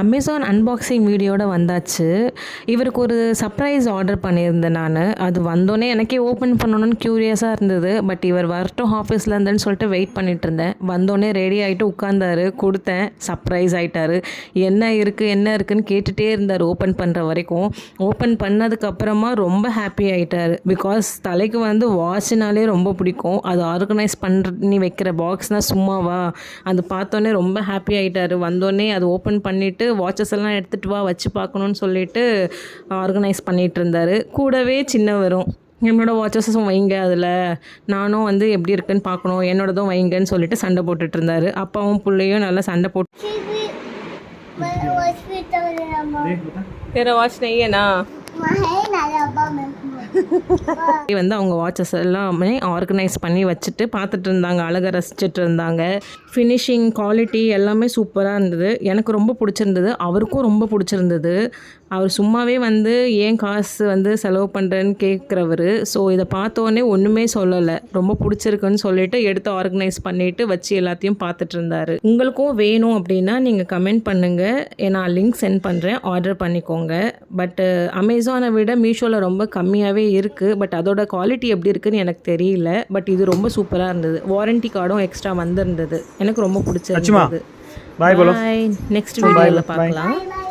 Amazon unboxing வீடியோட வந்தாச்சு. இவருக்கு ஒரு சர்ப்ரைஸ் ஆர்டர் பண்ணியிருந்தேன் நான். அது வந்தோடனே எனக்கே ஓப்பன் பண்ணணும்னு க்யூரியஸாக இருந்தது. பட் இவர் வரட்டும் ஆஃபீஸ்லேருந்துன்னு சொல்லிட்டு வெயிட் பண்ணிட்டு இருந்தேன். வந்தோடனே ரெடி ஆகிட்டு உட்காந்தாரு. கொடுத்தேன். சர்ப்ரைஸ் ஆகிட்டாரு. என்ன இருக்குன்னு கேட்டுகிட்டே இருந்தார் ஓப்பன் பண்ணுற வரைக்கும். ஓப்பன் பண்ணதுக்கப்புறமா ரொம்ப ஹாப்பி ஆகிட்டார். பிகாஸ் தலைக்கு வாட்ச்னாலே ரொம்ப பிடிக்கும். அது ஆர்கனைஸ் பண்ணி வைக்கிற பாக்ஸ்னால் சும்மாவா, அது பார்த்தோன்னே ரொம்ப ஹாப்பி ஆகிட்டார். வந்தோடனே அது ஓப்பன் பண்ணிவிட்டு வாட்சஸ் எல்லாம் எடுத்துகிட்டு வா வச்சு பார்க்கணுன்னு சொல்லிட்டு ஆர்கனைஸ் பண்ணிகிட்டு இருந்தார். கூடவே சின்னவரும் என்னோடய வாட்சஸும் வைங்க, அதில் நானும் எப்படி இருக்குன்னு பார்க்கணும், என்னோடதும் வைங்கன்னு சொல்லிட்டு சண்டை போட்டுட்டு இருந்தார். அப்பாவும் பிள்ளையும் நல்லா சண்டை போட்டு तेरा वॉच नहीं है ना அவங்க வாட்சஸ் எல்லாமே ஆர்கனைஸ் பண்ணி வச்சுட்டு பார்த்துட்டு இருந்தாங்க. அழகாக ரசிச்சுட்டு இருந்தாங்க. ஃபினிஷிங் குவாலிட்டி எல்லாமே சூப்பராக இருந்தது. எனக்கு ரொம்ப பிடிச்சிருந்தது. அவருக்கும் ரொம்ப பிடிச்சிருந்தது. அவர் சும்மாவே ஏன் காசு செலவு பண்ணுறேன்னு கேட்குறவர். ஸோ இதை பார்த்தோன்னே ஒன்றுமே சொல்லலை. ரொம்ப பிடிச்சிருக்குன்னு சொல்லிட்டு எடுத்து ஆர்கனைஸ் பண்ணிவிட்டு வச்சு எல்லாத்தையும் பார்த்துட்டு இருந்தார். உங்களுக்கும் வேணும் அப்படின்னா நீங்கள் கமெண்ட் பண்ணுங்கள். நான் லிங்க் சென்ட் பண்ணுறேன், ஆர்டர் பண்ணிக்கோங்க. பட் அமேசானை விட மீஷோவில் ரொம்ப கம்மியாகவே இருக்குது. பட் அதோட குவாலிட்டி எப்படி இருக்குன்னு எனக்கு தெரியல. பட் இது ரொம்ப சூப்பராக இருந்தது. வாரண்டி கார்டும் எக்ஸ்ட்ரா வந்திருந்தது. எனக்கு ரொம்ப பிடிச்சிருந்தது. பாய். நெக்ஸ்ட் வீடியோவில் பார்க்கலாம்.